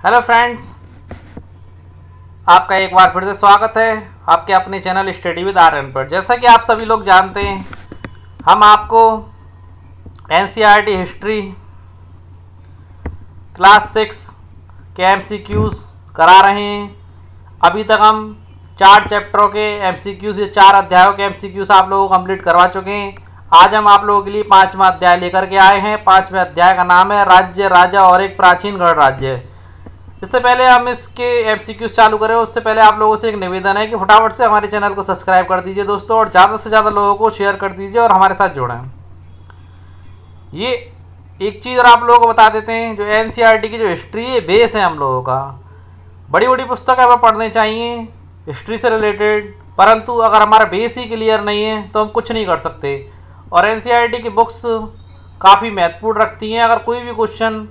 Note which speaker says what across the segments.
Speaker 1: Hello friends, आपका एक बार फिर से स्वागत है आपके अपने चैनल स्टडी विद आर्यन पर। जैसा कि आप सभी लोग जानते हैं, हम आपको एनसीईआरटी हिस्ट्री क्लास 6 के एमसीक्यूज़ करा रहे हैं। अभी तक हम 4 चैप्टरों के एमसीक्यूज़ या 4 अध्यायों के एमसीक्यूज़ आप लोगों को कंप्लीट करवा चुके हैं। आज हम आप लोगों के लिए 5वां अध्याय लेकर के आए हैं। 5वें अध्याय का नाम है राज्य, राजा और एक प्राचीन गणराज्य। इससे पहले हम इसके एमसीक्यूज़ चालू करें, उससे पहले आप लोगों से एक निवेदन है कि फटाफट से हमारे चैनल को सब्सक्राइब कर दीजिए दोस्तों, और ज़्यादा से ज़्यादा लोगों को शेयर कर दीजिए और हमारे साथ जुड़ें। ये एक चीज़ और आप लोगों को बता देते हैं, जो एनसीईआरटी की जो हिस्ट्री है बेस है हम लोगों का। बड़ी बड़ी पुस्तकें हमें पढ़ने चाहिए हिस्ट्री से रिलेटेड, परंतु अगर हमारा बेस ही क्लियर नहीं है तो हम कुछ नहीं कर सकते। और एनसीईआरटी की बुक्स काफ़ी महत्वपूर्ण रखती हैं। अगर कोई भी क्वेश्चन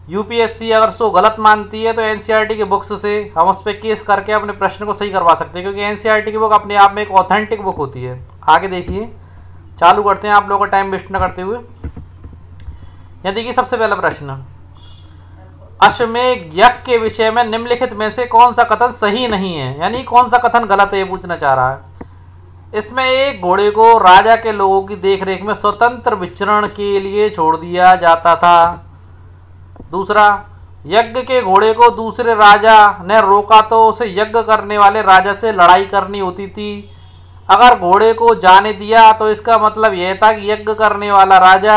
Speaker 1: यूपीएससी अगर उसको गलत मानती है तो एनसीईआरटी की बुक्स से हम उस पर केस करके अपने प्रश्न को सही करवा सकते हैं, क्योंकि एनसीईआरटी की बुक अपने आप में एक ऑथेंटिक बुक होती है। आगे देखिए, चालू करते हैं आप लोगों का टाइम वेस्ट न करते हुए। यहाँ देखिए सबसे पहला प्रश्न, अश्वमेध यज्ञ के विषय में निम्नलिखित में से कौन सा कथन सही नहीं है, यानी कौन सा कथन गलत है, ये पूछना चाह रहा है। इसमें एक घोड़े को राजा के लोगों की देखरेख में स्वतंत्र विचरण के लिए छोड़ दिया जाता था। दूसरा, यज्ञ के घोड़े को दूसरे राजा ने रोका तो उसे यज्ञ करने वाले राजा से लड़ाई करनी होती थी। अगर घोड़े को जाने दिया तो इसका मतलब यह था कि यज्ञ करने वाला राजा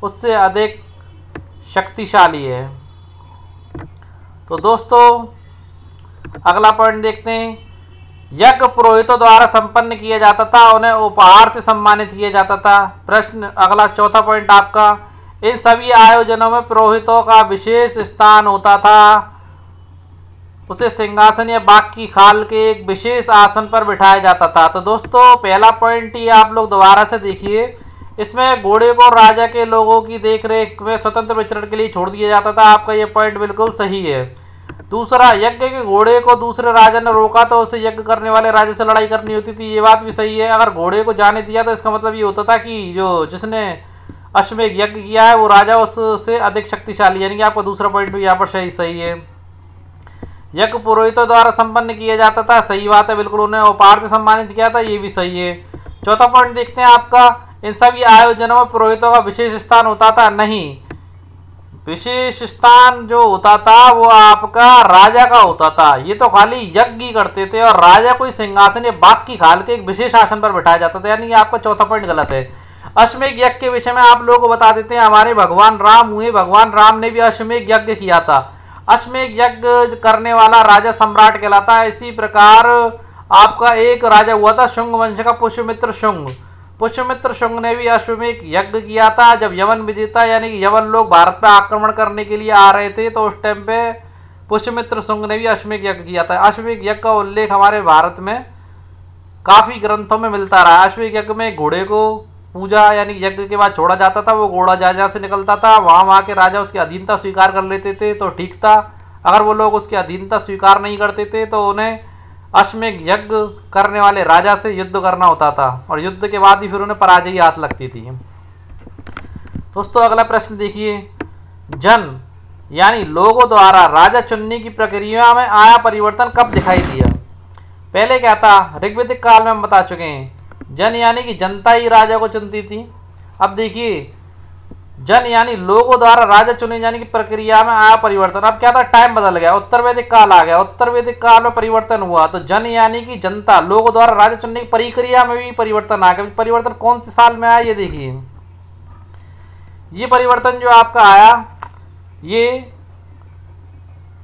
Speaker 1: उससे अधिक शक्तिशाली है। तो दोस्तों अगला पॉइंट देखते हैं। यज्ञ पुरोहितों द्वारा संपन्न किया जाता था, उन्हें उपहार से सम्मानित किया जाता था। प्रश्न अगला चौथा पॉइंट आपका, इन सभी आयोजनों में पुरोहितों का विशेष स्थान होता था। उसे सिंहासन या बाघ की खाल के एक विशेष आसन पर बिठाया जाता था। तो दोस्तों पहला पॉइंट ही आप लोग दोबारा से देखिए, इसमें घोड़े को राजा के लोगों की देखरेख में स्वतंत्र विचरण के लिए छोड़ दिया जाता था। आपका ये पॉइंट बिल्कुल सही है। दूसरा, यज्ञ के घोड़े को दूसरे राजा ने रोका तो उसे यज्ञ करने वाले राजा से लड़ाई करनी होती थी, ये बात भी सही है। अगर घोड़े को जाने दिया तो इसका मतलब ये होता था कि जो जिसने अश्वमेध यज्ञ किया है वो राजा उससे अधिक शक्तिशाली, यानी कि आपका दूसरा पॉइंट भी यहाँ पर सही है। यज्ञ पुरोहितों द्वारा संपन्न किया जाता था, सही बात है, बिल्कुल उन्हें उपहार से सम्मानित किया था, ये भी सही है। चौथा पॉइंट देखते हैं आपका, इन सभी आयोजनों में पुरोहितों का विशेष स्थान होता था, नहीं। विशेष स्थान जो होता था वो आपका राजा का होता था। ये तो खाली यज्ञ ही करते थे और राजा कोई सिंहासन या बाघ की खाल के एक विशेष आसन पर बैठाया जाता था, यानी कि आपका चौथा पॉइंट गलत है। अश्वमेध यज्ञ के विषय में आप लोगों को बता देते हैं, हमारे भगवान राम हुए, भगवान राम ने भी अश्वमेध यज्ञ किया था। अश्वमेध यज्ञ करने वाला राजा सम्राट कहलाता है। इसी प्रकार आपका एक राजा हुआ था शुंग वंश का पुष्यमित्र शुंग। पुष्यमित्र शुंग ने भी अश्वमेध यज्ञ किया था। जब यवन विजेता यानी कि यवन लोग भारत पर आक्रमण करने के लिए आ रहे थे तो उस टाइम पे पुष्यमित्र शुंग ने भी अश्वमेध यज्ञ किया था। अश्वमेध यज्ञ का उल्लेख हमारे भारत में काफी ग्रंथों में मिलता रहा। अश्वमेध यज्ञ में घोड़े को पूजा यानी यज्ञ के बाद छोड़ा जाता था, वो घोड़ा जहाँ से निकलता था वहाँ के राजा उसकी अधीनता स्वीकार कर लेते थे तो ठीक था। अगर वो लोग उसकी अधीनता स्वीकार नहीं करते थे तो उन्हें अश्वमेध यज्ञ करने वाले राजा से युद्ध करना होता था, और युद्ध के बाद ही फिर उन्हें पराजय हाथ लगती थी। दोस्तों अगला प्रश्न देखिए, जन यानी लोगों द्वारा राजा चुनने की प्रक्रिया में आया परिवर्तन कब दिखाई दिया? पहले क्या था, ऋग्वैदिक काल में हम बता चुके हैं, जन यानी कि जनता ही राजा को चुनती थी। अब देखिए, जन यानी लोगों द्वारा राजा चुने जाने की प्रक्रिया में आया परिवर्तन। अब क्या था, टाइम बदल गया, उत्तर वैदिक काल आ गया। उत्तर वैदिक काल में परिवर्तन हुआ तो जन यानी कि जनता, लोगों द्वारा राजा चुनने की प्रक्रिया में भी परिवर्तन आ गया। परिवर्तन कौन से साल में आया ये देखिए, ये परिवर्तन जो आपका आया, ये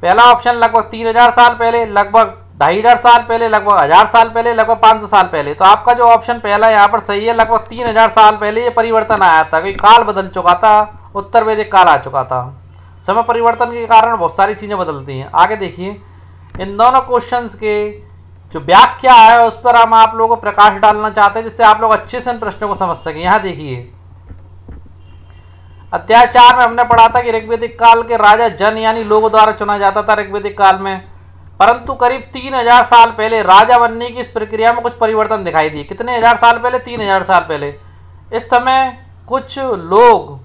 Speaker 1: पहला ऑप्शन लगभग 3000 साल पहले, लगभग 2500 साल पहले, लगभग 1000 साल पहले, लगभग 500 साल पहले। तो आपका जो ऑप्शन पहला यहाँ पर सही है, लगभग 3000 साल पहले ये परिवर्तन आया था, क्योंकि काल बदल चुका था, उत्तर वैदिक काल आ चुका था। समय परिवर्तन के कारण बहुत सारी चीजें बदलती हैं। आगे देखिए, इन दोनों क्वेश्चंस के जो व्याख्या है उस पर हम आप लोगों को प्रकाश डालना चाहते हैं, जिससे आप लोग अच्छे से इन प्रश्नों को समझ सकें। यहाँ देखिए, अध्याय 4 में हमने पढ़ा था कि ऋग्वैदिक काल के राजा जन यानी लोगों द्वारा चुना जाता था ऋग्वैदिक काल में, परंतु करीब 3000 साल पहले राजा बनने की इस प्रक्रिया में कुछ परिवर्तन दिखाई दिए। कितने हजार साल पहले? 3000 साल पहले। इस समय कुछ लोग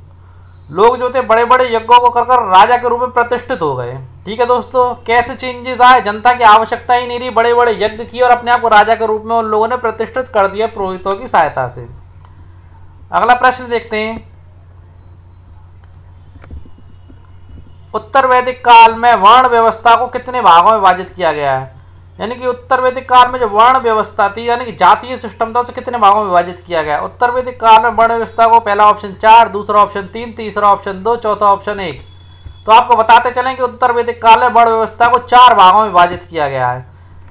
Speaker 1: लोग जो थे बड़े बड़े यज्ञों को कर कर राजा के रूप में प्रतिष्ठित हो गए। ठीक है दोस्तों, कैसे चेंजेस आए, जनता की आवश्यकता ही नहीं रही, बड़े बड़े यज्ञ किए और अपने आप को राजा के रूप में उन लोगों ने प्रतिष्ठित कर दिया पुरोहितों की सहायता से। अगला प्रश्न देखते हैं, उत्तर वैदिक काल में वर्ण व्यवस्था को कितने भागों में विभाजित किया गया है? यानी कि उत्तर वैदिक काल में जो वर्ण व्यवस्था थी यानी कि जातीय सिस्टम था उसे कितने भागों में विभाजित किया गया? उत्तर वैदिक काल में वर्ण व्यवस्था को पहला ऑप्शन 4, दूसरा ऑप्शन 3, तीसरा ऑप्शन 2, चौथा ऑप्शन 1। तो आपको बताते चलें कि उत्तर वैदिक काल में वर्ण व्यवस्था को 4 भागों में विभाजित किया गया है।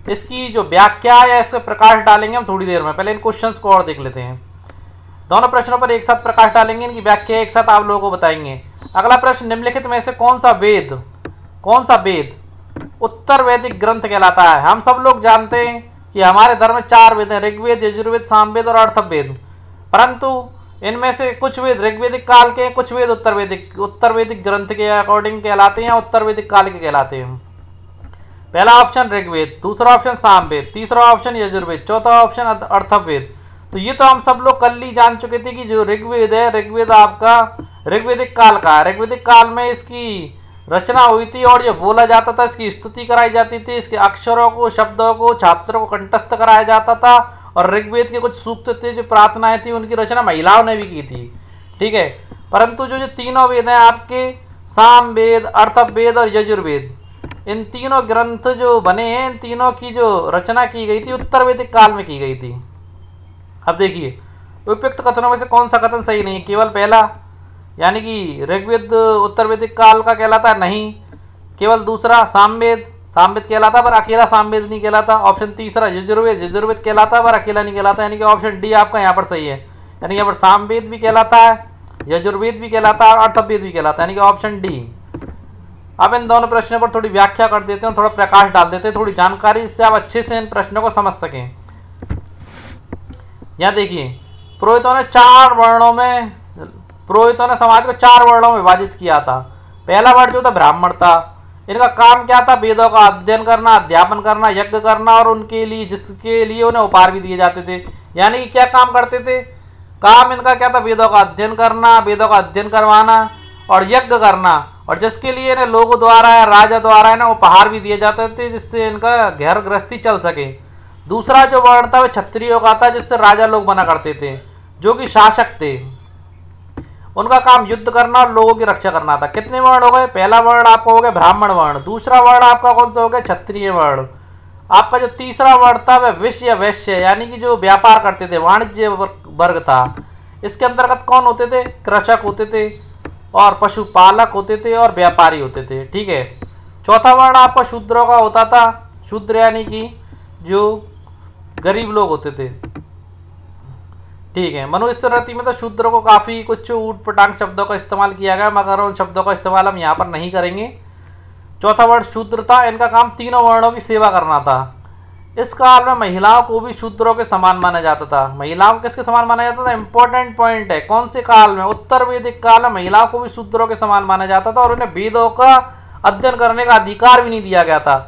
Speaker 1: इसकी जो व्याख्या है या इस पर प्रकाश डालेंगे हम थोड़ी देर में, पहले इन क्वेश्चंस को और देख लेते हैं। दोनों प्रश्नों पर एक साथ प्रकाश डालेंगे, इनकी व्याख्या एक साथ आप लोगों को बताएंगे। अगला प्रश्न, निम्नलिखित में से कौन सा वेद उत्तर वैदिक ग्रंथ कहलाता है? हम सब लोग जानते हैं कि हमारे धर्म में 4 वेद हैं, ऋग्वेद, यजुर्वेद, सामवेद और अथर्ववेद। परंतु इनमें से कुछ वेद ऋग्वेदिक काल के, कुछ वेद उत्तर वैदिक ग्रंथ के अकॉर्डिंग कहलाते हैं, उत्तर वैदिक काल के कहलाते हैं। पहला ऑप्शन ऋग्वेद, दूसरा ऑप्शन सामवेद, तीसरा ऑप्शन यजुर्वेद, चौथा ऑप्शन अथर्ववेद। तो ये तो हम सब लोग कल ही जान चुके थे कि जो ऋग्वेद है, ऋग्वेद आपका ऋग्वेदिक काल का है। ऋग्वेदिक काल में इसकी रचना हुई थी और ये बोला जाता था, इसकी स्तुति कराई जाती थी, इसके अक्षरों को, शब्दों को छात्रों को कंठस्थ कराया जाता था। और ऋग्वेद के कुछ सूक्त थे, जो प्रार्थनाएं थी, उनकी रचना महिलाओं ने भी की थी। ठीक है, परंतु जो तीनों वेद हैं आपके, सामवेद, अथर्ववेद और यजुर्वेद, इन तीनों ग्रंथ जो बने हैं, इन तीनों की जो रचना की गई थी उत्तर वैदिक काल में की गई थी। अब देखिए, उपयुक्त कथनों में से कौन सा कथन सही नहीं है? केवल पहला यानी कि ऋग्वेद उत्तर वैदिक काल का कहलाता है? नहीं। केवल दूसरा सामवेद कहलाता पर अकेला सामवेद नहीं कहलाता। ऑप्शन तीसरा यजुर्वेद कहलाता पर अकेला नहीं कहलाता, यानी कि ऑप्शन डी आपका यहाँ पर सही है। यानी यहाँ पर सामवेद भी कहलाता है, यजुर्वेद भी कहलाता है और अथर्ववेद भी कहलाता है, यानी कि ऑप्शन डी। अब इन दोनों प्रश्नों पर थोड़ी व्याख्या कर देते हैं, थोड़ा प्रकाश डाल देते हैं, थोड़ी जानकारी, इससे आप अच्छे से इन प्रश्नों को समझ सकें। यहाँ देखिए, पुरोहितों ने समाज को 4 वर्णों में विभाजित किया था। पहला वर्ण जो था ब्राह्मण था। इनका काम क्या था? वेदों का अध्ययन करना, अध्यापन करना, यज्ञ करना और उनके लिए, जिसके लिए उन्हें उपहार भी दिए जाते थे। यानी कि क्या काम करते थे? काम इनका क्या था? वेदों का अध्ययन करना, वेदों का अध्ययन करवाना और यज्ञ करना, और जिसके लिए इन्हें लोगों द्वारा या राजा द्वारा इन्हें उपहार भी दिए जाते थे, जिससे इनका घर गृहस्थी चल सके। दूसरा जो वर्ण था वह क्षत्रियों का था, जिससे राजा लोग बना करते थे, जो कि शासक थे। उनका काम युद्ध करना और लोगों की रक्षा करना था। कितने वर्ण हो गए? पहला वर्ण आपका हो गया ब्राह्मण वर्ण, दूसरा वर्ण आपका कौन सा हो गया? क्षत्रिय वर्ण। आपका जो तीसरा वर्ण था वह विश्व या वैश्य, यानी कि जो व्यापार करते थे, वाणिज्य वर्ग था। इसके अंतर्गत कौन होते थे? कृषक होते थे और पशुपालक होते थे और व्यापारी होते थे। ठीक है। चौथा वर्ण आपका शूद्रों का होता था। शूद्र यानी कि जो गरीब लोग होते थे। ठीक है। मनुस्मृति में तो शूद्र को काफ़ी कुछ ऊट पटांग शब्दों का इस्तेमाल किया गया, मगर उन शब्दों का इस्तेमाल हम यहाँ पर नहीं करेंगे। चौथा वर्ण शूद्र था। इनका काम तीनों वर्णों की सेवा करना था। इस काल में महिलाओं को भी शूद्रों के समान माना जाता था। महिलाओं को किसके समान माना जाता था? इंपॉर्टेंट पॉइंट है। कौन से काल में? उत्तर वैदिक काल में महिलाओं को भी शूद्रों के समान माना जाता था और उन्हें वेदों का अध्ययन करने का अधिकार भी नहीं दिया गया था।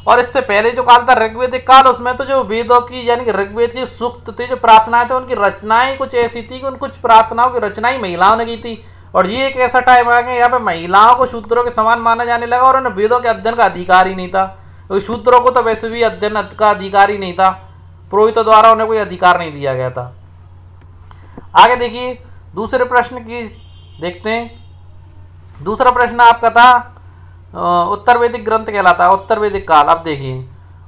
Speaker 1: और इससे पहले जो काल था ऋग्वेदिक काल, उसमें तो जो वेदों की यानी कि ऋग्वेद की सूक्त थे, जो प्रार्थनाएं थे, उनकी रचनाएं कुछ ऐसी थी कि उन कुछ प्रार्थनाओं की रचनाएं महिलाओं ने की थी। और ये एक ऐसा टाइम आ गया यहाँ पे महिलाओं को शूद्रों के समान माना जाने लगा और उन्हें वेदों के अध्ययन का अधिकार ही नहीं था। तो शूद्रों को तो वैसे भी अध्ययन का अधिकार ही नहीं था, पुरोहितों द्वारा उन्हें कोई अधिकार नहीं दिया गया था। आगे देखिए, दूसरे प्रश्न की देखते हैं। दूसरा प्रश्न आपका था उत्तर वैदिक ग्रंथ कहलाता है, उत्तर वैदिक काल। अब देखिए,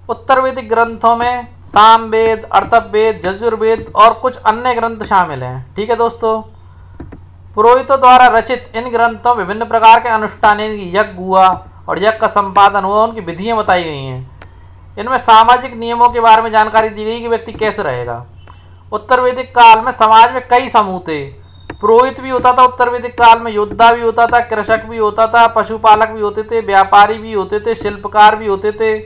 Speaker 1: उत्तर वैदिक ग्रंथों में सामवेद, अथर्ववेद, यजुर्वेद और कुछ अन्य ग्रंथ शामिल हैं। ठीक है दोस्तों। पुरोहितों द्वारा रचित इन ग्रंथों में विभिन्न प्रकार के अनुष्ठान, यज्ञ हुआ और यज्ञ का संपादन हुआ, उनकी विधियां बताई गई हैं। इनमें सामाजिक नियमों के बारे में जानकारी दी गई कि व्यक्ति कैसे रहेगा। उत्तर वैदिक काल में समाज में कई समूह थे। पुरोहित भी होता था उत्तर वैदिक काल में, योद्धा भी होता था, कृषक भी होता था, पशुपालक भी होते थे, व्यापारी भी होते थे, शिल्पकार भी होते थे,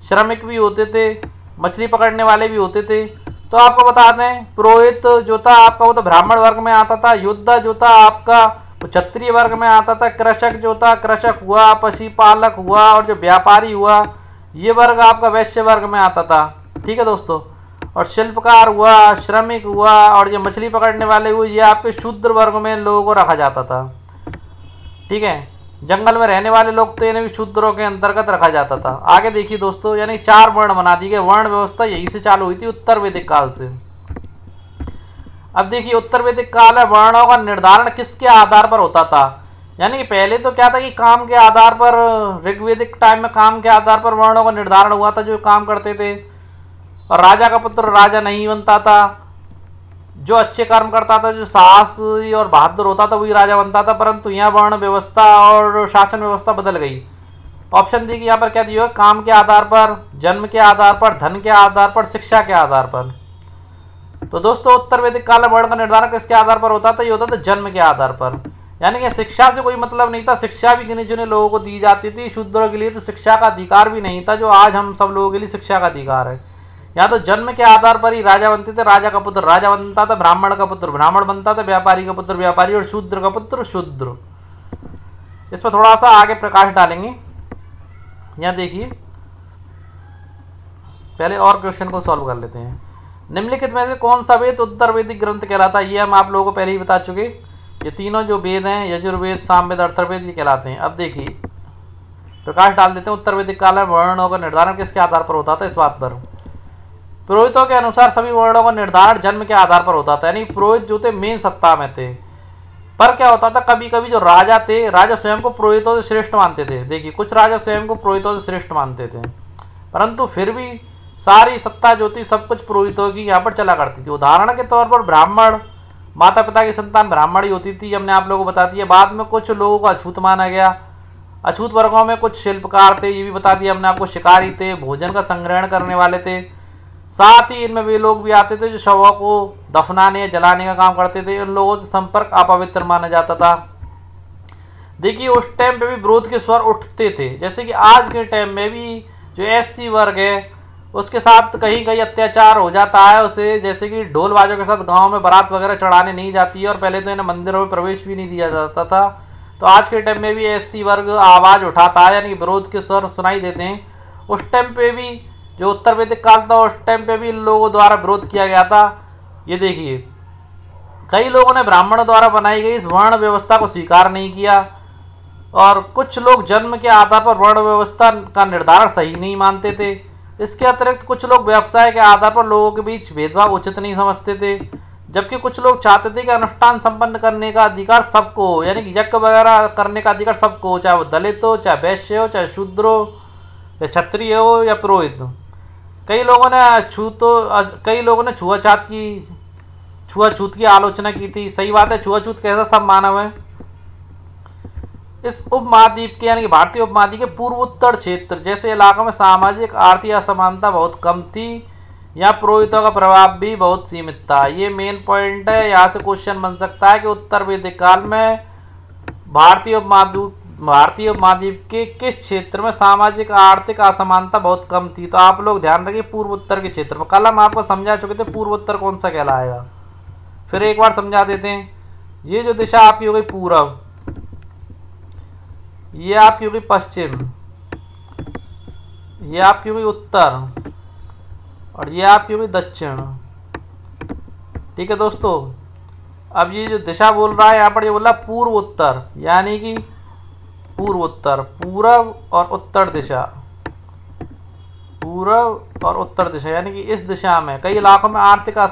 Speaker 1: श्रमिक भी होते थे, मछली पकड़ने वाले भी होते थे। तो आपको बता दें, पुरोहित जो था आपका वो तो ब्राह्मण वर्ग में आता था, योद्धा जो था आपका क्षत्रिय वर्ग में आता था, कृषक जो था कृषक हुआ, पशुपालक हुआ और जो व्यापारी हुआ ये वर्ग आपका वैश्य वर्ग में आता था। ठीक है दोस्तों। और शिल्पकार हुआ, श्रमिक हुआ और ये मछली पकड़ने वाले हुए, ये आपके शूद्र वर्ग में लोगों को रखा जाता था। ठीक है। जंगल में रहने वाले लोग तो इन्हें भी शूद्रों के अंतर्गत रखा जाता था। आगे देखिए दोस्तों, यानी 4 वर्ण बना दिए गए। वर्ण व्यवस्था यहीं से चालू हुई थी, उत्तर वैदिक काल से। अब देखिए उत्तर वैदिक काल में वर्णों का निर्धारण किसके आधार पर होता था? यानी कि पहले तो क्या था कि काम के आधार पर, ऋग्वेदिक टाइम में काम के आधार पर वर्णों का निर्धारण हुआ था, जो काम करते थे। और राजा का पुत्र राजा नहीं बनता था, जो अच्छे कर्म करता था, जो साहसी और बहादुर होता था, वही राजा बनता था। परंतु यहाँ वर्ण व्यवस्था और शासन व्यवस्था बदल गई। ऑप्शन दी कि यहाँ पर क्या दिया, काम के आधार पर, जन्म के आधार पर, धन के आधार पर, शिक्षा के आधार पर। तो दोस्तों उत्तर वैदिक काल में वर्ण का निर्धारण किसके आधार पर होता था? ये होता था जन्म के आधार पर। यानी कि शिक्षा से कोई मतलब नहीं था, शिक्षा भी गिने चुने लोगों को दी जाती थी। शूद्रों के लिए तो शिक्षा का अधिकार भी नहीं था, जो आज हम सब लोगों के लिए शिक्षा का अधिकार है। यहाँ तो जन्म के आधार पर ही राजा बनते थे। राजा का पुत्र राजा बनता था, ब्राह्मण का पुत्र ब्राह्मण बनता था, व्यापारी का पुत्र व्यापारी, और शूद्र का पुत्र शूद्र। इस पर थोड़ा सा आगे प्रकाश डालेंगे। यहाँ देखिए, पहले और क्वेश्चन को सॉल्व कर लेते हैं। निम्नलिखित में से कौन सा वेद उत्तर वैदिक ग्रंथ कहलाता है? ये हम आप लोगों को पहले ही बता चुके। ये तीनों जो वेद हैं, यजुर्वेद, सामवेद, अथर्ववेद, ये कहलाते हैं। अब देखिए प्रकाश डाल देते हैं। उत्तर वैदिक काल में वर्णों का निर्धारण किसके आधार पर होता था? इस बात पर पुरोहितों के अनुसार सभी वर्णों का निर्धारण जन्म के आधार पर होता था। यानी पुरोहित जो थे मेन सत्ता में थे। पर क्या होता था, कभी कभी जो राजा थे, राजा स्वयं को पुरोहितों से श्रेष्ठ मानते थे। देखिए कुछ राजा स्वयं को पुरोहितों से श्रेष्ठ मानते थे, परंतु फिर भी सारी सत्ता जो थी सब कुछ पुरोहितों की यहाँ पर चला करती थी। उदाहरण के तौर पर ब्राह्मण, माता पिता की संतान ब्राह्मण ही होती थी, हमने आप लोगों को बता दिया। बाद में कुछ लोगों को अछूत माना गया। अछूत वर्गों में कुछ शिल्पकार थे, ये भी बता दिया हमने आपको। शिकारी थे, भोजन का संग्रहण करने वाले थे। साथ ही इनमें वे लोग भी आते थे जो शवों को दफनाने या जलाने का काम करते थे। उन लोगों से संपर्क अपवित्र माना जाता था। देखिए उस टाइम पे भी विरोध के स्वर उठते थे, जैसे कि आज के टाइम में भी जो एससी वर्ग है उसके साथ कहीं कहीं अत्याचार हो जाता है उसे, जैसे कि ढोल बाजों के साथ गांव में बारात वगैरह चढ़ाने नहीं जाती है, और पहले तो इन्हें मंदिरों में प्रवेश भी नहीं दिया जाता था। तो आज के टाइम में भी एससी वर्ग आवाज़ उठाता है, यानी कि विरोध के स्वर सुनाई देते हैं। उस टाइम पे भी जो उत्तर वैदिक काल था, उस टाइम पे भी इन लोगों द्वारा विरोध किया गया था। ये देखिए कई लोगों ने ब्राह्मण द्वारा बनाई गई इस वर्ण व्यवस्था को स्वीकार नहीं किया, और कुछ लोग जन्म के आधार पर वर्ण व्यवस्था का निर्धारण सही नहीं मानते थे। इसके अतिरिक्त कुछ लोग व्यवसाय के आधार पर लोगों के बीच भेदभाव उचित नहीं समझते थे, जबकि कुछ लोग चाहते थे कि अनुष्ठान संपन्न करने का अधिकार सबको हो, यानी कि यज्ञ वगैरह करने का अधिकार सबको हो, चाहे वो दलित हो, चाहे वैश्य हो, चाहे शूद्र हो, या क्षत्रिय हो, या पुरोहित हो। कई लोगों ने छुआछूत की आलोचना की थी। सही बात है, छुआछूत कैसा सब मानव है। इस उपमहाद्वीप के यानी कि भारतीय उपमहाद्वीप के पूर्वोत्तर क्षेत्र जैसे इलाकों में सामाजिक आर्थिक असमानता बहुत कम थी। यहाँ पुरोहितों का प्रभाव भी बहुत सीमित था। ये मेन पॉइंट है, यहाँ से क्वेश्चन बन सकता है कि उत्तर वैदिक काल में भारतीय उपमहाद्वीप के किस क्षेत्र में सामाजिक आर्थिक असमानता बहुत कम थी। तो आप लोग ध्यान रखिए पूर्वोत्तर के क्षेत्र में। कल हम आपको समझा चुके थे पूर्वोत्तर कौन सा कहलाएगा, फिर एक बार समझा देते हैं। ये जो दिशा आपकी हो गई पूर्व, ये आपकी होगी पश्चिम, ये आपकी होगी उत्तर, और ये आपकी होगी दक्षिण। ठीक है दोस्तों, अब ये जो दिशा बोल रहा है यहाँ पर, ये बोल रहा है पूर्व उत्तर, यानी कि पूर्व उत्तर, पूर्व और उत्तर दिशा, पूर्व और उत्तर दिशा, यानी कि इस दिशा में कई इलाकों में आर्थिक और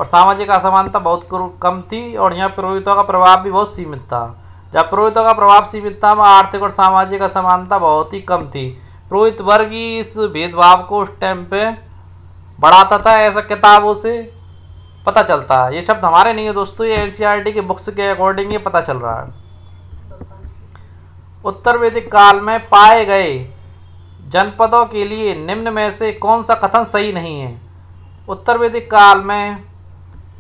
Speaker 1: सामाजिक असमानता बहुत कम थी, और यहाँ पुरोहितों का प्रभाव भी बहुत सीमित था। जब पुरोहितों का प्रभाव सीमित था, वहाँ आर्थिक और सामाजिक असमानता बहुत ही कम थी। पुरोहित वर्ग ही इस भेदभाव को उस टाइम पे बढ़ाता था, ऐसा किताबों से पता चलता है। ये शब्द हमारे नहीं है दोस्तों, ये एनसीईआरटी की बुक्स के अकॉर्डिंग ये पता चल रहा है। उत्तर वैदिक काल में पाए गए जनपदों के लिए निम्न में से कौन सा कथन सही नहीं है? उत्तर वैदिक काल में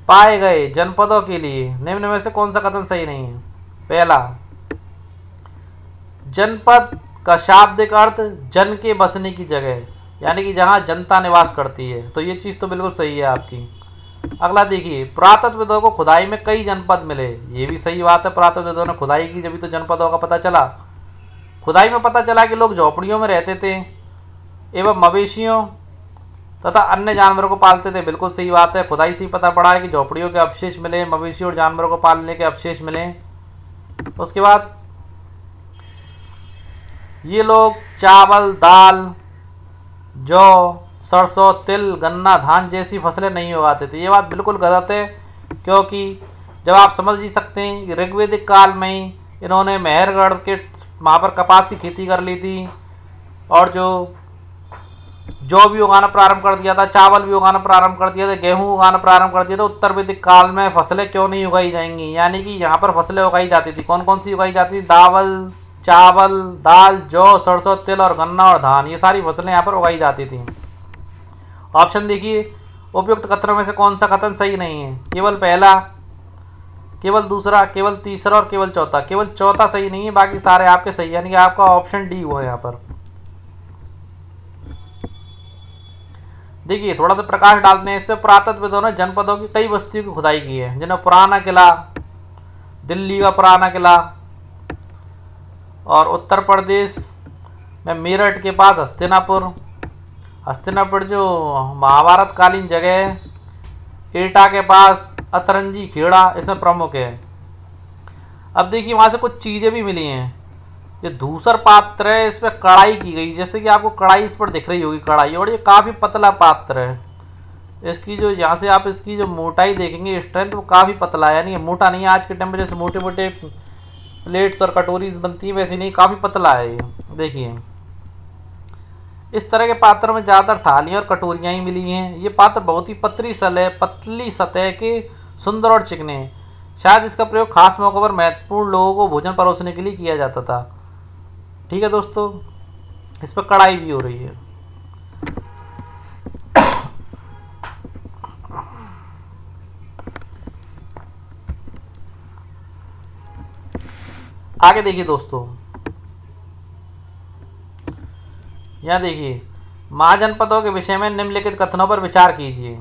Speaker 1: पाए गए जनपदों के लिए निम्न में से कौन सा कथन सही नहीं है? पहला, जनपद का शाब्दिक अर्थ जन के बसने की जगह, यानी कि जहां जनता निवास करती है, तो ये चीज़ तो बिल्कुल सही है आपकी। अगला देखिए, पुरातत्वविदों को खुदाई में कई जनपद मिले, ये भी सही बात है। पुरातत्वविदों ने खुदाई की जब तो जनपदों का पता चला। खुदाई में पता चला कि लोग झोपड़ियों में रहते थे एवं मवेशियों तथा अन्य जानवरों को पालते थे, बिल्कुल सही बात है। खुदाई से ही पता पड़ा है कि झोपड़ियों के अवशेष मिले, मवेशियों और जानवरों को पालने के अवशेष मिले। उसके बाद ये लोग चावल, दाल, जौ, सरसों, तिल, गन्ना, धान जैसी फसलें नहीं उगाते थे। ये बात बिल्कुल गलत है, क्योंकि जब आप समझ ही सकते हैं कि ऋग्वैदिक काल में ही इन्होंने मेहरगढ़ के वहाँ पर कपास की खेती कर ली थी, और जौ भी उगाना प्रारंभ कर दिया था, चावल भी उगाना प्रारंभ कर दिया था, गेहूँ उगाना प्रारंभ कर दिया था। उत्तर वैदिक काल में फसलें क्यों नहीं उगाई जाएंगी? यानी कि यहाँ पर फसलें उगाई जाती थी। कौन कौन सी उगाई जाती थी? चावल, दाल, जौ, सरसों, तिल और गन्ना और धान, ये सारी फसलें यहाँ पर उगाई जाती थी। ऑप्शन देखिए, उपयुक्त कथनों में से कौन सा कथन सही नहीं है? केवल पहला, केवल दूसरा, केवल तीसरा और केवल चौथा। केवल चौथा सही नहीं है, बाकी सारे आपके सही, यानी कि आपका ऑप्शन डी हुआ यहाँ पर। देखिए थोड़ा सा प्रकाश डालते हैं। इससे पुरातत्वविदों ने जनपदों की कई बस्तियों की खुदाई की है, जिन्हें पुराना किला, दिल्ली का पुराना किला, और उत्तर प्रदेश में मेरठ के पास हस्तिनापुर जो महाभारत कालीन जगह है, एटा के पास अतरंजी खेड़ा इसमें प्रमुख है। अब देखिए वहाँ से कुछ चीज़ें भी मिली हैं। ये धूसर पात्र है, इस पर कढ़ाई की गई, जैसे कि आपको कढ़ाई इस पर दिख रही होगी कढ़ाई, और ये काफ़ी पतला पात्र है। इसकी जो यहाँ से आप इसकी जो मोटाई देखेंगे, स्ट्रेंथ, वो काफ़ी पतला है, यानी मोटा नहीं है। आज के टाइम में जैसे मोटे मोटे प्लेट्स और कटोरीज बनती है वैसी नहीं, काफ़ी पतला है ये। देखिए इस तरह के पात्र में ज़्यादातर थालियाँ और कटोरियाँ ही मिली हैं। ये पात्र बहुत ही पतली सतह के, सुंदर और चिकने हैं। शायद इसका प्रयोग खास मौक़ों पर महत्वपूर्ण लोगों को भोजन परोसने के लिए किया जाता था। ठीक है दोस्तों, इस पर कढ़ाई भी हो रही है। आगे देखिए दोस्तों, यहाँ देखिए, महाजनपदों के विषय में निम्नलिखित कथनों पर विचार कीजिए।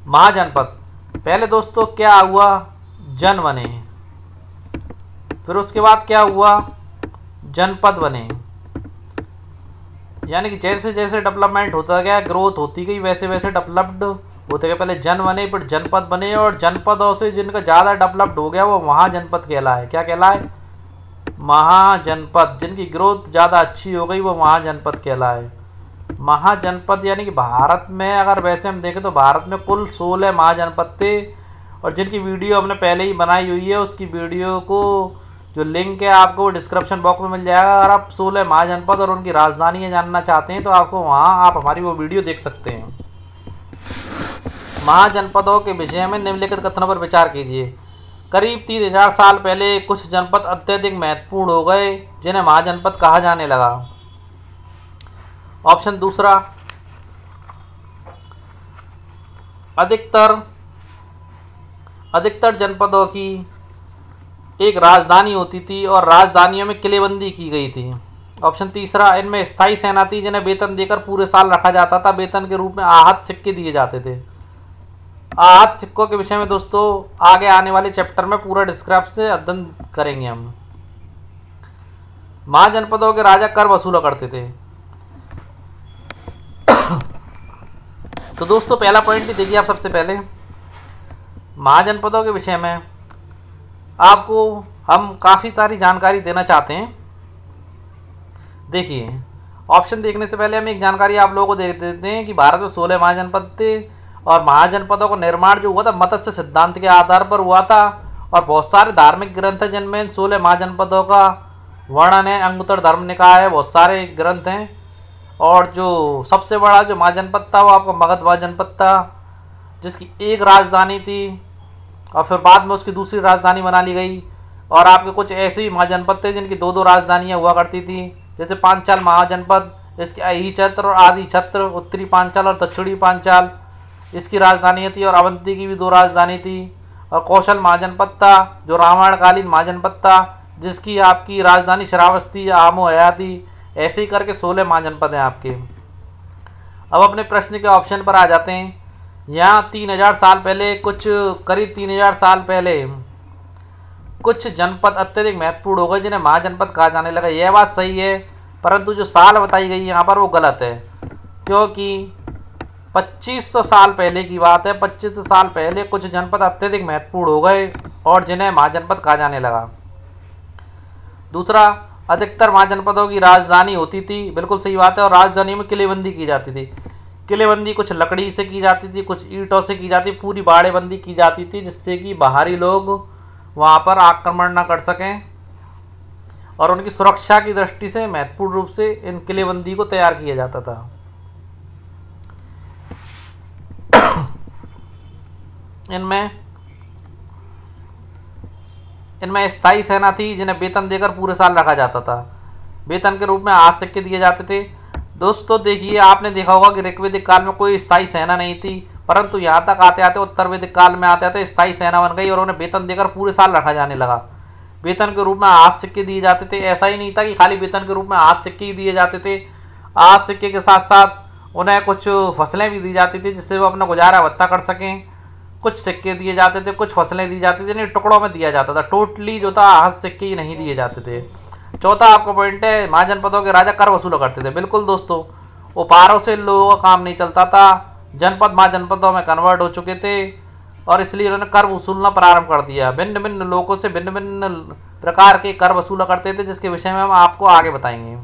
Speaker 1: महाजनपद, पहले दोस्तों क्या हुआ? जन बने, फिर उसके बाद क्या हुआ? जनपद बने। यानी कि जैसे जैसे डेवलपमेंट होता गया, ग्रोथ होती गई, वैसे वैसे डेवलप्ड होते गए। पहले जन बने, फिर जनपद बने, और जनपदों से जिनका ज़्यादा डेवलप्ड हो गया वो महाजनपद कहलाए। क्या कहलाए? महाजनपद। जिनकी ग्रोथ ज़्यादा अच्छी हो गई वो महाजनपद कहलाए। महाजनपद यानी कि भारत में अगर वैसे हम देखें तो भारत में कुल 16 महाजनपद थे, और जिनकी वीडियो हमने पहले ही बनाई हुई है, उसकी वीडियो को जो लिंक है आपको वो डिस्क्रिप्शन बॉक्स में मिल जाएगा। अगर आप 16 महाजनपद और उनकी राजधानी जानना चाहते हैं तो आपको वहाँ आप हमारी वो वीडियो देख सकते हैं। महाजनपदों के विषय में निम्नलिखित कथनों पर विचार कीजिए। करीब 3000 साल पहले कुछ जनपद अत्यधिक महत्वपूर्ण हो गए, जिन्हें महाजनपद कहा जाने लगा। ऑप्शन दूसरा, अधिकतर जनपदों की एक राजधानी होती थी और राजधानियों में किलेबंदी की गई थी। ऑप्शन तीसरा, इनमें स्थायी सेना थी जिन्हें वेतन देकर पूरे साल रखा जाता था। वेतन के रूप में आहत सिक्के दिए जाते थे। आहत सिक्कों के विषय में दोस्तों आगे आने वाले चैप्टर में पूरा डिस्क्रिप्शन से अध्ययन करेंगे हम। महाजनपदों के राजा कर वसूला करते थे। तो दोस्तों पहला पॉइंट भी देखिए आप। सबसे पहले महाजनपदों के विषय में आपको हम काफ़ी सारी जानकारी देना चाहते हैं। देखिए ऑप्शन देखने से पहले हम एक जानकारी आप लोगों को दे देते हैं कि भारत में 16 महाजनपद थे, और महाजनपदों का निर्माण जो हुआ था मत्स्य सिद्धांत के आधार पर हुआ था, और बहुत सारे धार्मिक ग्रंथ हैं जिनमें 16 महाजनपदों का वर्णन है। अंगुत्तर धर्म निकाय है, बहुत सारे ग्रंथ हैं। और जो सबसे बड़ा जो महाजनपद था वो आपका मगध महाजनपद था, जिसकी एक राजधानी थी, और फिर बाद में उसकी दूसरी राजधानी बना ली गई। और आपके कुछ ऐसे भी महाजनपद थे जिनकी 2-2 राजधानियाँ हुआ करती थी, जैसे पांचाल महाजनपद, इसके अही छत्र और आदि छत्र, उत्तरी पांचाल और दक्षिणी पांचाल इसकी राजधानी थी, और अवंती की भी 2 राजधानी थी। और कौशल महाजनपद था जो रामायणकालीन महाजनपद था, जिसकी आपकी राजधानी श्रावस्ती या आमोहया थी। ऐसे ही करके 16 महाजनपद हैं आपके। अब अपने प्रश्न के ऑप्शन पर आ जाते हैं। यहाँ 3000 साल पहले करीब 3000 साल पहले कुछ जनपद अत्यधिक महत्वपूर्ण हो गए जिन्हें महाजनपद कहा जाने लगा। यह बात सही है, परंतु जो साल बताई गई यहाँ पर वो गलत है, क्योंकि 2500 साल पहले की बात है। 2500 साल पहले कुछ जनपद अत्यधिक महत्वपूर्ण हो गए और जिन्हें महाजनपद कहा जाने लगा। दूसरा, अधिकतर महाजनपदों की राजधानी होती थी, बिल्कुल सही बात है, और राजधानी में किलेबंदी की जाती थी। किलेबंदी कुछ लकड़ी से की जाती थी, कुछ ईंटों से की जाती, पूरी बाड़ेबंदी की जाती थी, जिससे कि बाहरी लोग वहाँ पर आक्रमण न कर सकें, और उनकी सुरक्षा की दृष्टि से महत्वपूर्ण रूप से इन किलेबंदी को तैयार किया जाता था। इनमें स्थायी सेना थी, जिन्हें वेतन देकर पूरे साल रखा जाता था। वेतन के रूप में हाथ सिक्के दिए जाते थे। दोस्तों देखिए, आपने देखा होगा कि ऋग्वेदिक काल में कोई स्थायी सेना नहीं थी, परंतु यहाँ तक आते आते उत्तर वैदिक काल में आते आते स्थायी सेना बन गई और उन्हें वेतन देकर पूरे साल रखा जाने लगा। वेतन के रूप में हाथ सिक्के दिए जाते थे। ऐसा ही नहीं था कि खाली वेतन के रूप में हाथ सिक्के ही दिए जाते थे, हाथ सिक्के के साथ साथ उन्हें कुछ फसलें भी दी जाती थी, जिससे वो अपना गुजारा भत्ता कर सकें। कुछ सिक्के दिए जाते थे, कुछ फसलें दी जाती थी, इन्हें टुकड़ों में दिया जाता था। टोटली जो था हाथ सिक्के ही नहीं दिए जाते थे। चौथा आपका पॉइंट है, महाजनपदों के राजा कर वसूला करते थे। बिल्कुल दोस्तों, उपहारों से लोगों का काम नहीं चलता था। जनपद महाजनपदों में कन्वर्ट हो चुके थे और इसलिए उन्होंने कर वसूलना प्रारंभ कर दिया। भिन्न भिन्न लोगों से भिन्न भिन्न प्रकार के कर वसूला करते थे, जिसके विषय में हम आपको आगे बताएंगे।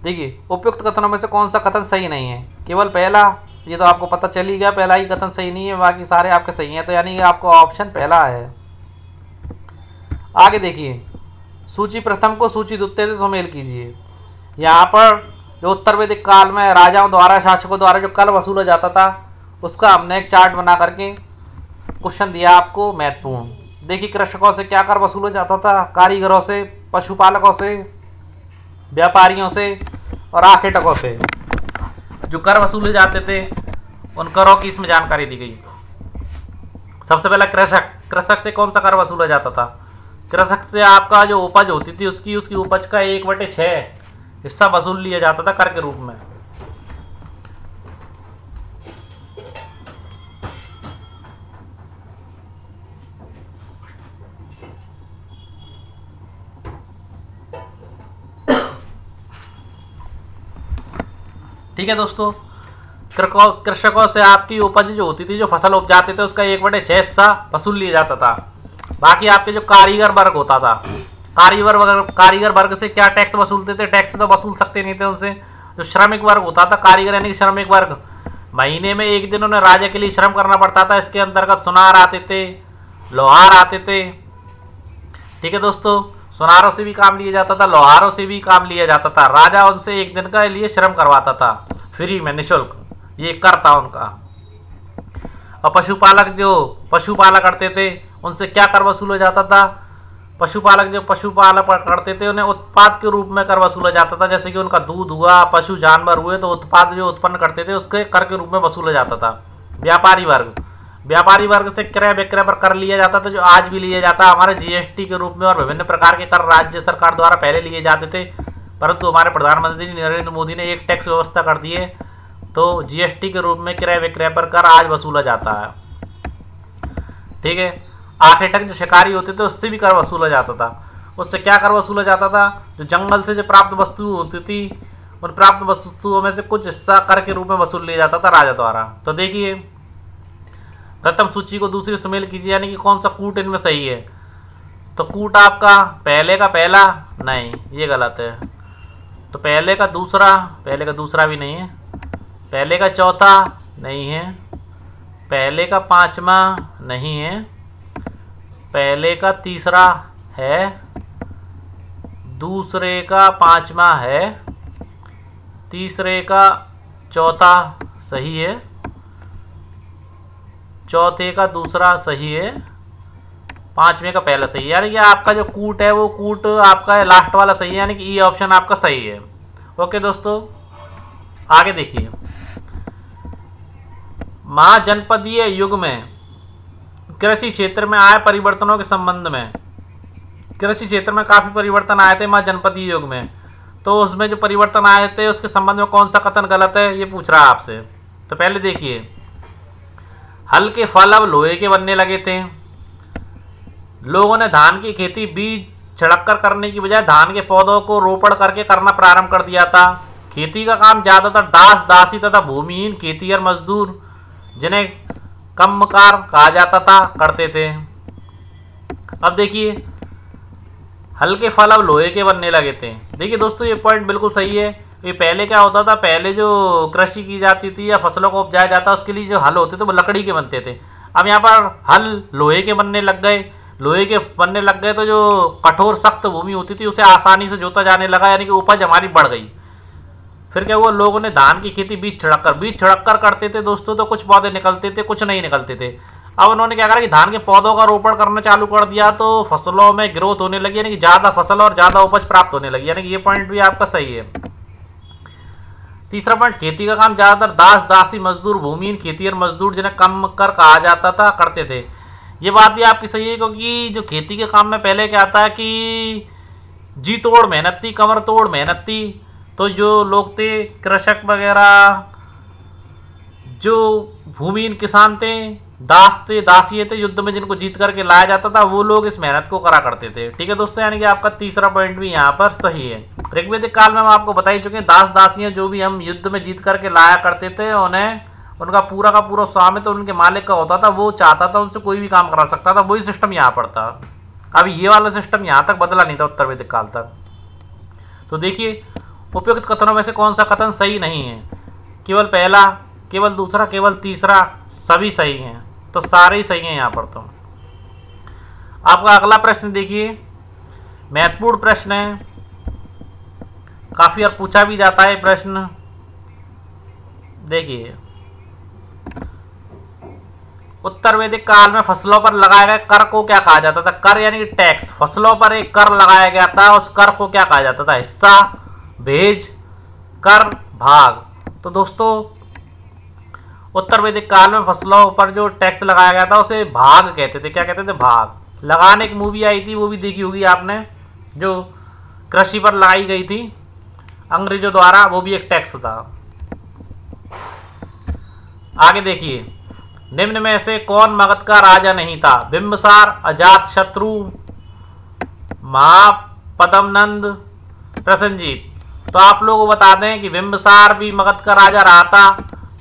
Speaker 1: देखिए, उपयुक्त कथनों में से कौन सा कथन सही नहीं है? केवल पहला, ये तो आपको पता चल ही गया, पहला ही कथन सही नहीं है, बाकी सारे आपके सही हैं, तो यानी कि आपको ऑप्शन पहला है। आगे देखिए, सूची प्रथम को सूची द्वितीय से सुमेल कीजिए। यहाँ पर जो उत्तर वैदिक काल में राजाओं द्वारा, शासकों द्वारा जो कर वसूला जाता था, उसका हमने एक चार्ट बना करके क्वेश्चन दिया आपको महत्वपूर्ण। देखिए, कृषकों से क्या कर वसूला जाता था? कारीगरों से, पशुपालकों से, व्यापारियों से और आखेटकों से जो कर वसूले जाते थे, उन करों की इसमें जानकारी दी गई। सबसे पहला कृषक। कृषक से कौन सा कर वसूला जाता था? कृषक से आपका जो उपज होती थी, उसकी उपज का 1/6 हिस्सा वसूल लिया जाता था कर के रूप में। ठीक है दोस्तों, कृषकों से आपकी उपज जो होती थी, जो फसल उपजाते थे, उसका 1/6 हिस्सा वसूल लिया जाता था। बाकी आपके जो कारीगर वर्ग होता था, कारीगर वर्ग से क्या टैक्स वसूलते थे? टैक्स तो वसूल सकते नहीं थे उनसे। जो श्रमिक वर्ग होता था, कारीगर यानी कि श्रमिक वर्ग, महीने में एक दिन उन्हें राजा के लिए श्रम करना पड़ता था। इसके अंतर्गत सुनार आते थे, लोहार आते थे। ठीक है दोस्तों, सुनारों से भी काम लिया जाता था, लोहारों से भी काम लिया जाता था। राजा उनसे एक दिन का लिए श्रम करवाता था फ्री में, निःशुल्क, ये कर था उनका। और पशुपालक जो पशुपालक करते थे, उनसे क्या कर वसूला जाता था? पशुपालक जो पशुपालक करते थे, उन्हें उत्पाद के रूप में कर वसूला जाता था। जैसे कि उनका दूध हुआ, पशु जानवर हुए, तो उत्पाद जो उत्पन्न करते थे, उसके कर के रूप में वसूला जाता था। व्यापारी वर्ग से क्रय विक्रय पर कर लिया जाता था, जो आज भी लिया जाता है हमारे जीएसटी के रूप में। और विभिन्न प्रकार के कर राज्य सरकार द्वारा पहले लिए जाते थे, परंतु हमारे प्रधानमंत्री नरेंद्र मोदी ने एक टैक्स व्यवस्था कर दी है, तो जीएसटी के रूप में क्रय विक्रय पर कर आज वसूला जाता है। ठीक है, आखेटक जो शिकारी होते थे, उससे भी कर वसूला जाता था। उससे क्या कर वसूला जाता था? जो जंगल से जो प्राप्त वस्तु होती थी, उन प्राप्त वस्तुओं में से कुछ हिस्सा कर के रूप में वसूल लिया जाता था राजा द्वारा। तो देखिए, प्रथम सूची को दूसरी सुमेल कीजिए, यानी कि कौन सा कूट इनमें सही है? तो कूट आपका पहले का पहला नहीं, ये गलत है। तो पहले का दूसरा भी नहीं है। पहले का चौथा नहीं है। पहले का पांचवा नहीं है। पहले का तीसरा है। दूसरे का पांचवा है। तीसरे का चौथा सही है। चौथे का दूसरा सही है। पांचवें का पहला सही है। यानी कि आपका जो कूट है, वो कूट आपका लास्ट वाला सही है, यानी कि ई ऑप्शन आपका सही है। ओके दोस्तों, आगे देखिए, महाजनपदीय युग में कृषि क्षेत्र में आए परिवर्तनों के संबंध में, कृषि क्षेत्र में काफी परिवर्तन आए थे महाजनपदीय युग में, तो उसमें जो परिवर्तन आए थे उसके संबंध में कौन सा कथन गलत है, ये पूछ रहा है आपसे। तो पहले देखिए, हल के फल अब लोहे के बनने लगे थे। लोगों ने धान की खेती बीज छिड़क कर करने की बजाय धान के पौधों को रोपण करके करना प्रारंभ कर दिया था। खेती का काम ज्यादातर दास दासी तथा भूमिहीन खेतीहर मजदूर, जिन्हें कम्मकार कहा जाता था, करते थे। अब देखिए, हल्के फल अब लोहे के बनने लगे थे। देखिए दोस्तों, ये पॉइंट बिल्कुल सही है। ये पहले क्या होता था, पहले जो कृषि की जाती थी या फसलों को उपजाया जाता, उसके लिए जो हल होते थे वो लकड़ी के बनते थे। अब यहाँ पर हल लोहे के बनने लग गए। लोहे के बनने लग गए तो जो कठोर सख्त भूमि होती थी उसे आसानी से जोता जाने लगा, यानी कि उपज हमारी बढ़ गई। फिर क्या हुआ, लोगों ने धान की खेती बीज छिड़क कर करते थे दोस्तों, तो कुछ पौधे निकलते थे, कुछ नहीं निकलते थे। अब उन्होंने क्या करा कि धान के पौधों का रोपण करना चालू कर दिया, तो फसलों में ग्रोथ होने लगी, यानी कि ज्यादा फसल और ज्यादा उपज प्राप्त होने लगी। यानी कि ये पॉइंट भी आपका सही है। तीसरा पॉइंट, खेती का काम ज्यादातर दास दासी मजदूर, भूमिहीन खेतीहर मजदूर, जिन्हें कम कर कहा जाता था, करते थे। ये बात भी आपकी सही है, क्योंकि जो खेती के काम में पहले क्या था कि जी तोड़ मेहनत थी, कमर तोड़ मेहनत थी। तो जो लोग थे कृषक वगैरह, जो भूमिहीन किसान थे, दास थे, दासी थे, युद्ध में जिनको जीत करके लाया जाता था, वो लोग इस मेहनत को करा करते थे। ठीक है दोस्तों, यानी कि आपका तीसरा पॉइंट भी यहाँ पर सही है। ऋग्वेदिक काल में हम आपको बता ही चुके हैं, दास दासियां जो भी हम युद्ध में जीत करके लाया करते थे, उन्हें उनका पूरा का पूरा स्वामित्व तो उनके मालिक का होता था। वो चाहता था उनसे कोई भी काम करा सकता था। वही सिस्टम यहाँ पर था। अब ये वाला सिस्टम यहाँ तक बदला नहीं था उत्तर वैदिक काल तक। तो देखिए, उपयुक्त कथनों में से कौन सा कथन सही नहीं है? केवल पहला, केवल दूसरा, केवल तीसरा, सभी सही हैं। तो सारे ही सही हैं यहाँ पर। तो आपका अगला प्रश्न देखिए, महत्वपूर्ण प्रश्न है, काफी और पूछा भी जाता है प्रश्न। देखिए, उत्तर वैदिक काल में फसलों पर लगाए गए कर को क्या कहा जाता था? कर यानी कि टैक्स। फसलों पर एक कर लगाया गया था, उस कर को क्या कहा जाता था? हिस्सा, भेज, कर, भाग। तो दोस्तों, उत्तर वैदिक काल में फसलों पर जो टैक्स लगाया गया था उसे भाग कहते थे। क्या कहते थे? भाग। लगान एक मूवी आई थी, वो भी देखी होगी आपने, जो कृषि पर लगाई गई थी अंग्रेजों द्वारा, वो भी एक टैक्स था। आगे देखिए, निम्न में से कौन मगध का राजा नहीं था? बिंबिसार, अजातशत्रु, महापद्मनंद, प्रसेनजीत। तो आप लोगों को बता दें कि बिंबिसार भी मगध का राजा रहा था,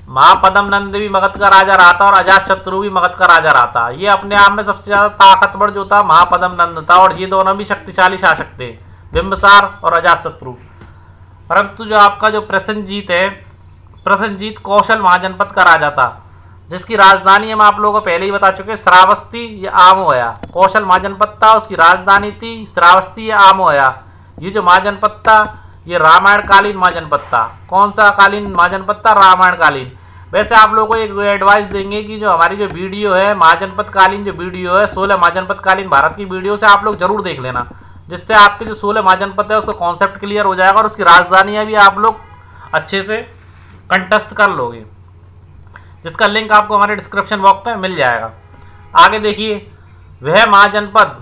Speaker 1: महापद्मनंद भी मगध का राजा रहा था, और अजातशत्रु भी मगध का राजा रहा था। ये अपने आप में सबसे ज्यादा ताकतवर जो था महापद्मनंद था, और ये दोनों भी शक्तिशाली शासक थे, बिंबिसार और अजातशत्रु। परंतु जो आपका जो प्रसेनजीत है, प्रसेनजीत कौशल महाजनपद का राजा था, जिसकी राजधानी हम आप लोगों को पहले ही बता चुके, श्रावस्ती या आमोया। कौशल महाजनपद था, उसकी राजधानी थी श्रावस्ती या आमोया। ये जो महाजनपद था, ये रामायण कालीन महाजनपद था। कौन सा कालीन महाजनपद था? रामायण कालीन। वैसे आप लोगों को एक एडवाइस देंगे कि जो हमारी जो वीडियो है महाजनपद कालीन, जो वीडियो है 16 महाजनपद कालीन भारत की वीडियो से आप लोग जरूर देख लेना, जिससे आपके जो 16 महाजनपद है उसका कॉन्सेप्ट क्लियर हो जाएगा, और उसकी राजधानियां भी आप लोग अच्छे से कंठस्थ कर लोगे, जिसका लिंक आपको हमारे डिस्क्रिप्शन बॉक्स में मिल जाएगा। आगे देखिए, वह महाजनपद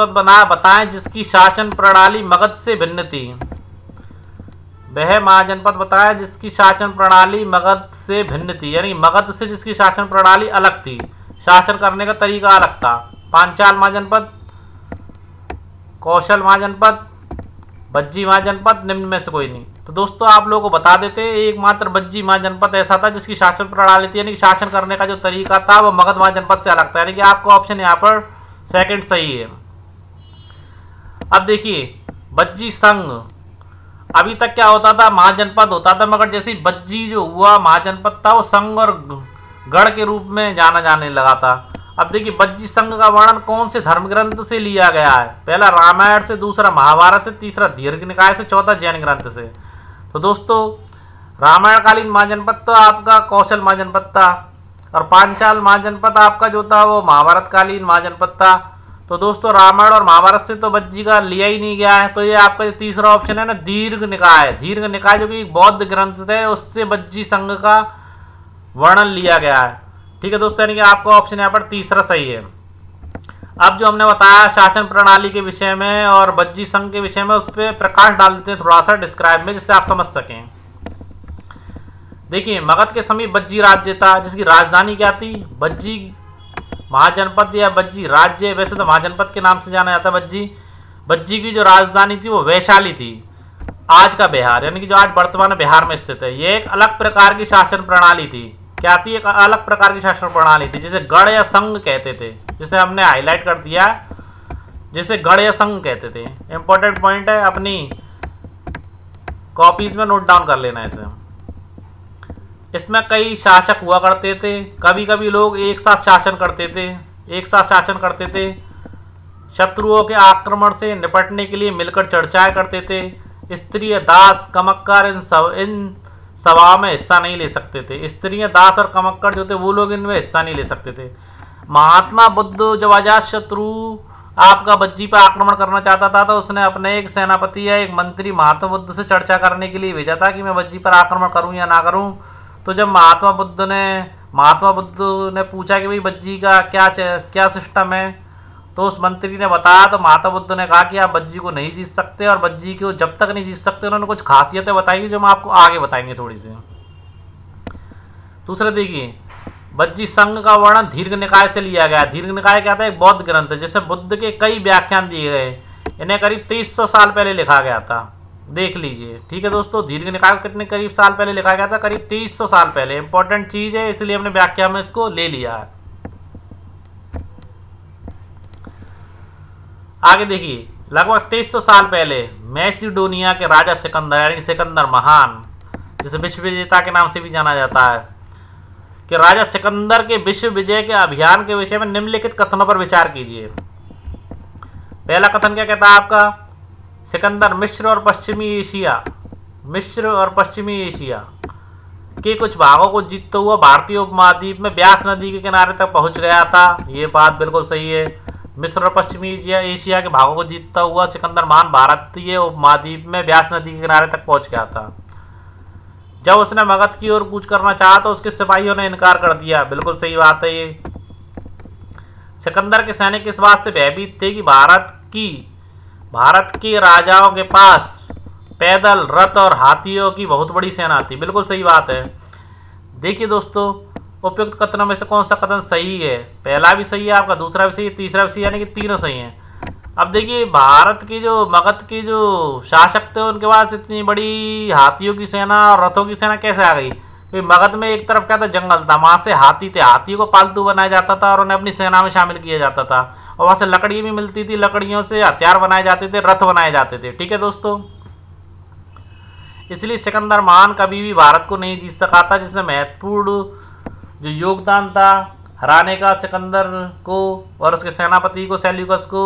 Speaker 1: बताएं जिसकी शासन प्रणाली मगध से भिन्न थी। वह महाजनपद बताया जिसकी शासन प्रणाली मगध से भिन्न थी, यानी मगध से जिसकी शासन प्रणाली अलग थी, शासन करने का तरीका अलग था। पांचाल महाजनपद, कौशल महाजनपद, बज्जी महाजनपद, निम्न में से कोई नहीं। तो दोस्तों, आप लोगों को बता देते हैं, एकमात्र बज्जी महाजनपद ऐसा था जिसकी शासन प्रणाली थी, यानी कि शासन करने का जो तरीका था वो मगध महाजनपद से अलग था, यानी कि आपका ऑप्शन यहाँ पर सेकंड सही है। अब देखिए, बज्जी संघ। अभी तक क्या होता था? महाजनपद होता था, मगर जैसे बज्जी जो हुआ महाजनपद था, वो संघ और गढ़ के रूप में जाना जाने लगा था। अब देखिए, बज्जी संघ का वर्णन कौन से धर्म ग्रंथ से लिया गया है? पहला रामायण से, दूसरा महाभारत से, तीसरा दीर्घ निकाय से, चौथा जैन ग्रंथ से। तो दोस्तों, रामायणकालीन महाजनपद तो आपका कौशल महाजनपद था, और पांचाल महाजनपद आपका जो था वो महाभारतकालीन महाजनपद था। तो दोस्तों, रामायण और महाभारत से तो बज्जी का लिया ही नहीं गया है। तो ये आपका जो तीसरा ऑप्शन है ना, दीर्घ निकाय। दीर्घ निकाय जो कि एक बौद्ध ग्रंथ थे, उससे बज्जी संघ का वर्णन लिया गया है। ठीक है दोस्तों, यानी कि आपका ऑप्शन यहाँ पर तीसरा सही है। अब जो हमने बताया शासन प्रणाली के विषय में और बज्जी संघ के विषय में, उस पर प्रकाश डाल देते हैं थोड़ा सा डिस्क्राइब में, जिससे आप समझ सकें। देखिए, मगध के समीप बज्जी राज्य था, जिसकी राजधानी क्या थी? बज्जी महाजनपद या बज्जी राज्य, वैसे तो महाजनपद के नाम से जाना जाता है बज्जी। बज्जी की जो राजधानी थी वो वैशाली थी। आज का बिहार, यानी कि जो आज वर्तमान बिहार में स्थित है, ये एक अलग प्रकार की शासन प्रणाली थी। क्या थी? एक अलग प्रकार की शासन प्रणाली थी, जिसे गढ़ या संघ कहते थे, जिसे हमने हाईलाइट कर दिया, जिसे गढ़ या संघ कहते थे। इंपॉर्टेंट पॉइंट है, अपनी कॉपीज में नोट डाउन कर लेना इसे। इसमें कई शासक हुआ करते थे, कभी कभी लोग एक साथ शासन करते थे, शत्रुओं के आक्रमण से निपटने के लिए मिलकर चर्चाएं करते थे। स्त्रियां, दास, कमक्कर इन सभाओं में हिस्सा नहीं ले सकते थे। स्त्रियां, दास और कमक्कर जो थे वो लोग इनमें हिस्सा नहीं ले सकते थे। महात्मा बुद्ध जब अजातशत्रु आपका बज्जी पर आक्रमण करना चाहता था तो उसने अपने एक सेनापति या एक मंत्री महात्मा बुद्ध से चर्चा करने के लिए भेजा था कि मैं बज्जी पर आक्रमण करूं या ना करूं। तो जब महात्मा बुद्ध ने पूछा कि भाई बज्जी का क्या सिस्टम है, तो उस मंत्री ने बताया, तो महात्मा बुद्ध ने कहा कि आप बज्जी को नहीं जीत सकते, और बज्जी को जब तक नहीं जीत सकते उन्होंने कुछ खासियतें बताई जो हम आपको आगे बताएंगे थोड़ी सी। दूसरा देखिए, बज्जी संघ का वर्णन दीर्घ निकाय से लिया गया। दीर्घ निकाय क्या था? एक बौद्ध ग्रंथ है जिसमें बुद्ध के कई व्याख्यान दिए गए। इन्हें करीब 2300 साल पहले लिखा गया था, देख लीजिए। ठीक है दोस्तों, दीर्घ निकाय को कितने करीब साल पहले लिखा गया था? करीब 2300 साल पहले। इंपॉर्टेंट चीज है, इसलिए हमने व्याख्या में इसको ले लिया है। आगे देखिए, लगभग 2300 साल पहले मैसिडोनिया के राजा सिकंदर, यानी सिकंदर महान, जिसे विश्व विजेता के नाम से भी जाना जाता है, कि राजा सिकंदर के विश्व विजय के अभियान के विषय में निम्नलिखित कथनों पर विचार कीजिए। पहला कथन क्या कहता है आपका? सिकंदर मिस्र और पश्चिमी एशिया के कुछ भागों को जीतते हुआ भारतीय उपमहाद्वीप में ब्यास नदी के किनारे तक पहुंच गया था। ये बात बिल्कुल सही है। मिस्र और पश्चिमी एशिया के भागों को जीतता हुआ सिकंदर महान भारतीय उपमहाद्वीप में ब्यास नदी के किनारे तक पहुंच गया था। जब उसने मगध की ओर कूच करना चाहा तो उसके सिपाहियों ने इनकार कर दिया। बिल्कुल सही बात है ये। सिकंदर के सैनिक इस बात से भयभीत थे कि भारत के राजाओं के पास पैदल, रथ और हाथियों की बहुत बड़ी सेना थी। बिल्कुल सही बात है। देखिए दोस्तों, उपयुक्त कथनों में से कौन सा कथन सही है? पहला भी सही है आपका, दूसरा भी सही है, तीसरा भी सही है, यानी कि तीनों सही हैं। अब देखिए, मगध के जो शासक थे उनके पास इतनी बड़ी हाथियों की सेना और रथों की सेना कैसे आ गई? क्योंकि मगध में एक तरफ क्या था? जंगल था, वहां से हाथी थे, हाथियों को पालतू बनाया जाता था और उन्हें अपनी सेना में शामिल किया जाता था। और वहां से लकड़ी भी मिलती थी, लकड़ियों से हथियार बनाए जाते थे, रथ बनाए जाते थे। ठीक है दोस्तों, इसलिए सिकंदर महान कभी भी भारत को नहीं जीत सका था, जिसमें महत्वपूर्ण जो योगदान था हराने का सिकंदर को और उसके सेनापति को, सेल्यूकस को,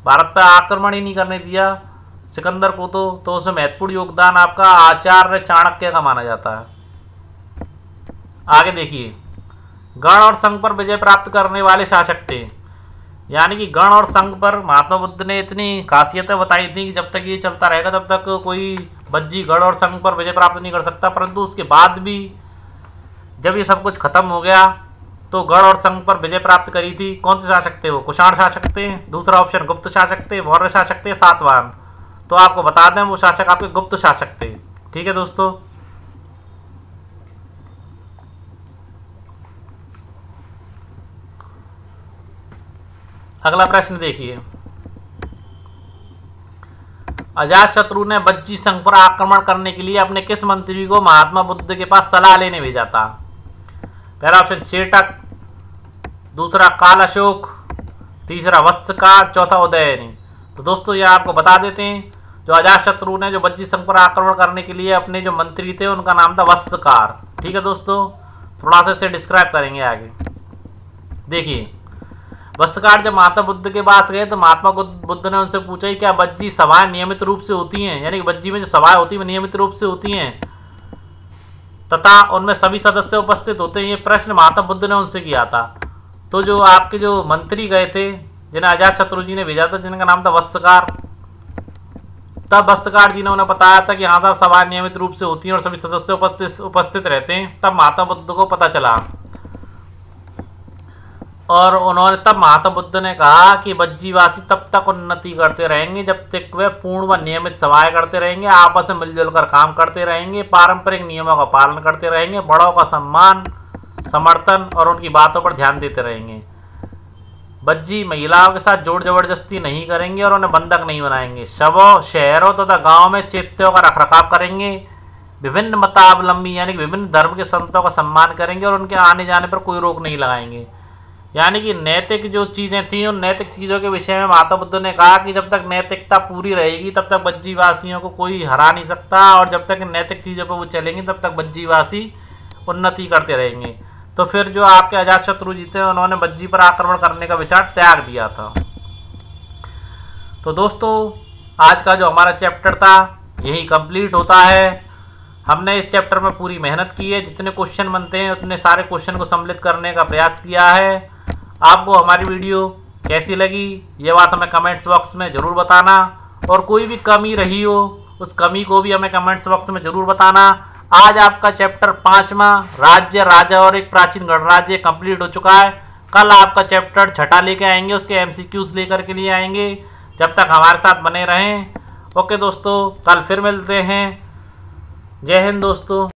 Speaker 1: भारत पर आक्रमण ही नहीं करने दिया सिकंदर को। तो उसमें महत्वपूर्ण योगदान आपका आचार्य चाणक्य का माना जाता है। आगे देखिए, गण और संघ पर विजय प्राप्त करने वाले शासक थे। यानी कि गण और संघ पर महात्मा बुद्ध ने इतनी खासियतें बताई थी कि जब तक ये चलता रहेगा तब तक कोई बज्जी गण और संघ पर विजय प्राप्त नहीं कर सकता। परंतु उसके बाद भी जब ये सब कुछ खत्म हो गया तो गढ़ और संघ पर विजय प्राप्त करी थी। कौन से शासक थे वो? कुषाण शासक थे। दूसरा ऑप्शन गुप्त शासक थे, मौर्य शासक थे, सातवाहन। तो आपको बता दें वो शासक आपके गुप्त शासक थे। ठीक है दोस्तों, अगला प्रश्न देखिए, अजातशत्रु ने बज्जी संघ पर आक्रमण करने के लिए अपने किस मंत्री को महात्मा बुद्ध के पास सलाह लेने भेजा था? पहला ऑप्शन चेटक, दूसरा काल अशोक, तीसरा वत्सकार, चौथा उदयनी। तो दोस्तों ये आपको बता देते हैं, जो अजातशत्रु ने जो बज्जी संघ पर आक्रमण करने के लिए अपने जो मंत्री थे उनका नाम था वत्सकार। ठीक है दोस्तों, थोड़ा सा इसे डिस्क्राइब करेंगे आगे। देखिए, वत्सकार जब महात्मा बुद्ध के पास गए तो महात्मा बुद्ध ने उनसे पूछा कि क्या बज्जी सभाएं नियमित रूप से होती हैं? यानी कि बज्जी में जो सभाएं होती हैं नियमित रूप से होती हैं तथा उनमें सभी सदस्य उपस्थित होते हैं? ये प्रश्न महात्मा बुद्ध ने उनसे किया था। तो जो आपके जो मंत्री गए थे जिन्हें अजातशत्रु जी ने भेजा था, जिनका नाम था वत्सकार, तब वत्सकार जी ने उन्हें बताया था कि हाँ साहब सभाएं नियमित रूप से होती हैं और सभी सदस्य उपस्थित रहते हैं। तब महात्मा बुद्ध को पता चला और उन्होंने तब महात्मा बुद्ध ने कहा कि बज्जीवासी तब तक उन्नति करते रहेंगे जब तक वे पूर्ण व नियमित सभाएं करते रहेंगे, आपस में मिलजुल कर काम करते रहेंगे, पारंपरिक नियमों का पालन करते रहेंगे, बड़ों का सम्मान, समर्थन और उनकी बातों पर ध्यान देते रहेंगे। बज्जी महिलाओं के साथ जोर जबरदस्ती नहीं करेंगे और उन्हें बंधक नहीं बनाएंगे। शवों, शहरों तथा गांव में चैत्यों का रखरखाव करेंगे। विभिन्न मतावलंबी यानी कि विभिन्न धर्म के संतों का सम्मान करेंगे और उनके आने जाने पर कोई रोक नहीं लगाएंगे। यानी कि नैतिक जो चीज़ें थी, उन नैतिक चीज़ों के विषय में माता बुद्ध ने कहा कि जब तक नैतिकता पूरी रहेगी तब तक बज्जीवासियों को कोई हरा नहीं सकता, और जब तक नैतिक चीज़ों पर वो चलेंगी तब तक बज्जीवासी उन्नति करते रहेंगे। तो फिर जो आपके अजातशत्रु जी थे, उन्होंने बज्जी पर आक्रमण करने का विचार त्याग दिया था। तो दोस्तों, आज का जो हमारा चैप्टर था यही कंप्लीट होता है। हमने इस चैप्टर में पूरी मेहनत की है, जितने क्वेश्चन बनते हैं उतने सारे क्वेश्चन को सम्मिलित करने का प्रयास किया है। आपको हमारी वीडियो कैसी लगी ये बात हमें कमेंट्स बॉक्स में ज़रूर बताना, और कोई भी कमी रही हो उस कमी को भी हमें कमेंट्स बॉक्स में ज़रूर बताना। आज आपका चैप्टर 5वां राज्य, राजा और एक प्राचीन गणराज्य कंप्लीट हो चुका है। कल आपका चैप्टर 6 लेके आएंगे, उसके MCQs लेकर के लिए आएंगे। जब तक हमारे साथ बने रहें। ओके दोस्तों, कल फिर मिलते हैं। जय हिंद दोस्तों।